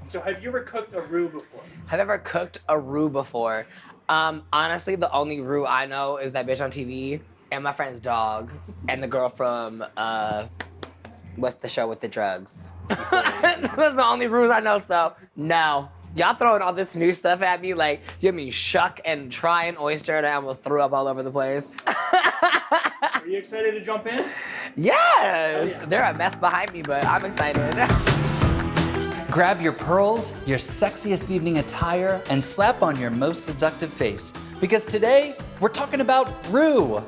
So have you ever cooked a roux before? Have you ever cooked a roux before? Honestly, the only roux I know is that bitch on TV and my friend's dog and the girl from what's the show with the drugs? That's the only roux I know. So no, y'all throwing all this new stuff at me like you mean shuck and try an oyster and I almost threw up all over the place. Are you excited to jump in? Yes, yeah. they're a mess behind me, but I'm excited. Grab your pearls, your sexiest evening attire, and slap on your most seductive face. Because today, we're talking about roux.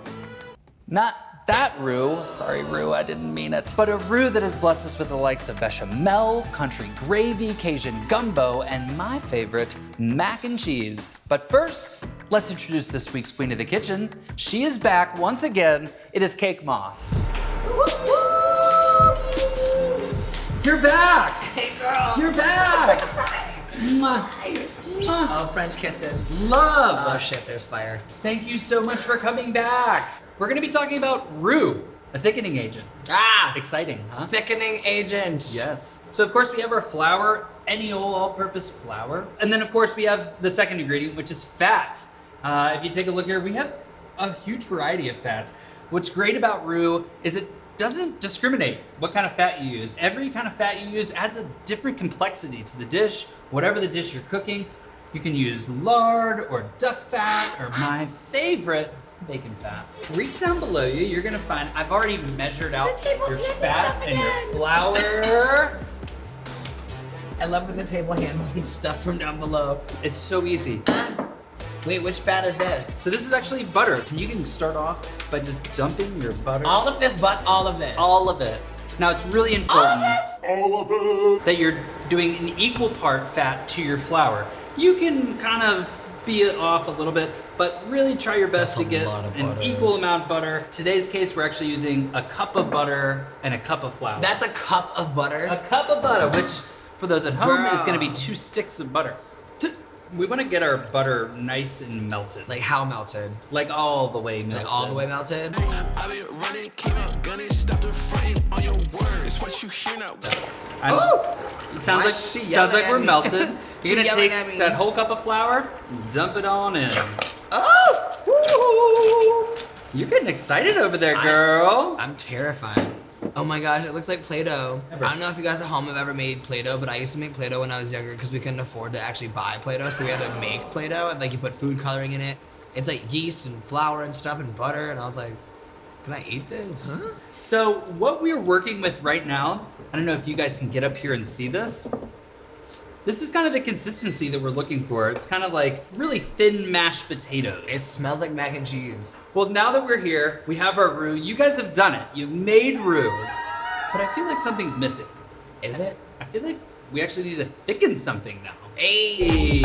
Not that roux, sorry roux, I didn't mean it. But a roux that has blessed us with the likes of bechamel, country gravy, Cajun gumbo, and my favorite, mac and cheese. But first, let's introduce this week's queen of the kitchen. She is back once again. It is Cake Moss. You're back! Hey girl. You're back! Mwah. Oh, French kisses. Love! Oh shit, there's fire. Thank you so much for coming back. We're gonna be talking about roux, a thickening agent. Ah! Exciting, huh? Thickening agent. Yes. So of course we have our flour, any old all-purpose flour. And then of course we have the second ingredient, which is fat. If you take a look here, we have a huge variety of fats. What's great about roux is it doesn't discriminate what kind of fat you use. Every kind of fat you use adds a different complexity to the dish. Whatever the dish you're cooking, you can use lard or duck fat or my favorite, bacon fat. Reach down below you, you're gonna find, I've already measured out your fat and your flour. I love when the table hands me stuff from down below. It's so easy. Wait, which fat is this? So this is actually butter. You can start off by just dumping your butter. All of this, but all of this. All of it. Now it's really important All of this? that you're doing an equal part fat to your flour. You can kind of be it off a little bit, but really try your best That's to get a lot of an butter. equal amount of butter. Today's case, we're actually using a cup of butter and a cup of flour. That's a cup of butter? A cup of butter, which for those at home is gonna be Girl. 2 sticks of butter. We wanna get our butter nice and melted. Like how melted? Like all the way melted. Like all the way melted? I be running, keep up gunning, stop the fronting on your words. What you hear now? It sounds Why like is she sounds yelling like at we're me? melted. She You're gonna yelling take at me. that whole cup of flour, dump it on in. Oh! Woo! You're getting excited over there, girl. I'm terrified. Oh my gosh, it looks like Play-Doh. I don't know if you guys at home have ever made Play-Doh, but I used to make Play-Doh when I was younger because we couldn't afford to actually buy Play-Doh, so we had to make Play-Doh, and like you put food coloring in it. It's like yeast and flour and stuff and butter, and I was like, can I eat this? Huh? So what we're working with right now, I don't know if you guys can get up here and see this. This is kind of the consistency that we're looking for. It's kind of like really thin mashed potatoes. It smells like mac and cheese. Well, now that we're here, we have our roux. You guys have done it. You made roux. But I feel like something's missing. Is it? I feel like we actually need to thicken something now. Hey!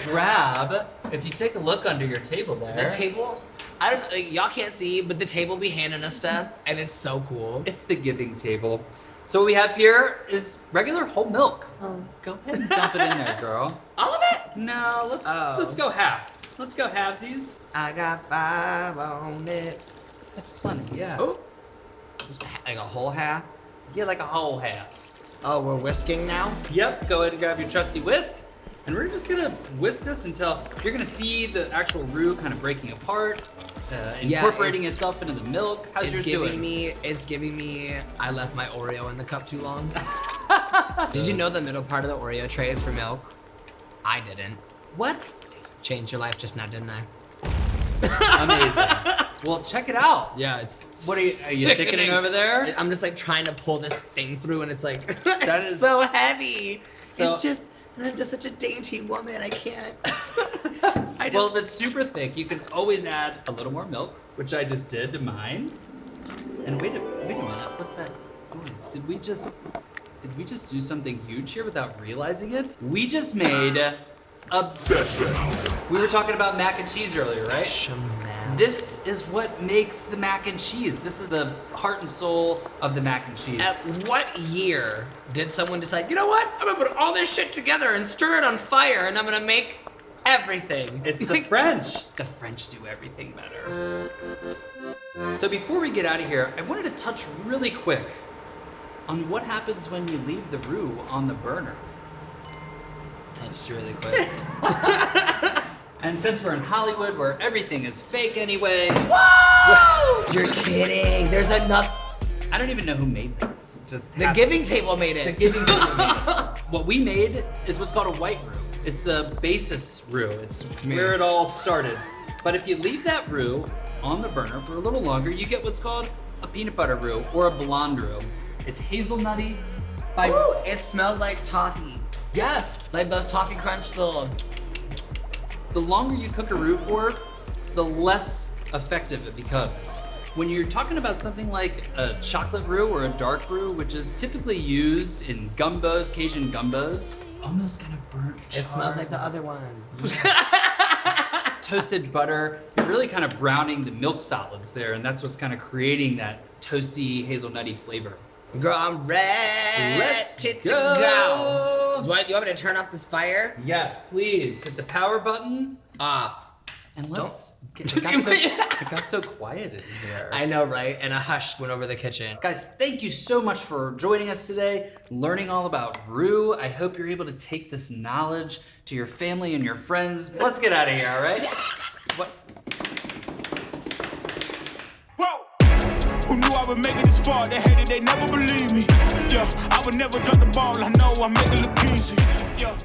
Grab, if you take a look under your table there. The table, I don't like, y'all can't see, but the table be handing us stuff, and it's so cool. It's the giving table. So what we have here is regular whole milk. Go ahead and dump it in there, girl. All of it? No, let's go half. Let's go halvesies. I got 5 on it. That's plenty, yeah. Oh, like a whole half? Yeah, like a whole half. Oh, we're whisking now? Yep, go ahead and grab your trusty whisk. And we're just gonna whisk this until you're gonna see the actual roux kind of breaking apart, incorporating it's- itself into the milk. How's yours doing? It's giving me, I left my Oreo in the cup too long. Did you know the middle part of the Oreo tray is for milk? I didn't. What? Changed your life just now, didn't I? Amazing. Well, check it out. Yeah, it's What are you thickening over there? I'm just like trying to pull this thing through and it's like, That it's is- so heavy. So- I'm just such a dainty woman, I can't. Well, if it's super thick, you can always add a little more milk, which I just did to mine. And wait a minute, what's that noise? Did we just do something huge here without realizing it? We just made we were talking about mac and cheese earlier, right? This is what makes the mac and cheese. This is the heart and soul of the mac and cheese. At what year did someone decide, you know what? I'm gonna put all this shit together and stir it on fire and I'm gonna make everything. It's the French. The French do everything better. So before we get out of here, I wanted to touch really quick on what happens when you leave the roux on the burner. touched really quick. And since we're in Hollywood where everything is fake anyway, Whoa! You're kidding. There's enough. I don't even know who made this. Just The giving table made it. The giving table made it. What we made is what's called a white roux. It's the basis roux. It's where it all started. But if you leave that roux on the burner for a little longer, you get what's called a peanut butter roux or a blonde roux. It's hazelnutty by... Ooh, it smells like toffee. Yes! Like those toffee crunch little... The longer you cook a roux for, the less effective it becomes. When you're talking about something like a chocolate roux or a dark roux, which is typically used in gumbos, Cajun gumbos, almost kind of burnt. It smells like the other one. Toasted butter, you're really kind of browning the milk solids there, and that's what's kind of creating that toasty hazelnutty flavor. Girl, I'm ready Let's to go. go. Do you want me to turn off this fire? Yes, please hit the power button Off. and let's get it got so quiet in here. I know, right? And a hush went over the kitchen. Guys, thank you so much for joining us today, learning all about roux. I hope you're able to take this knowledge to your family and your friends. Let's get out of here, all right? Yeah. What? Whoa! Who knew I would make it this far? They hated, they never believed me. Yeah, I would never drop the ball. I know I make it look easy. Yeah.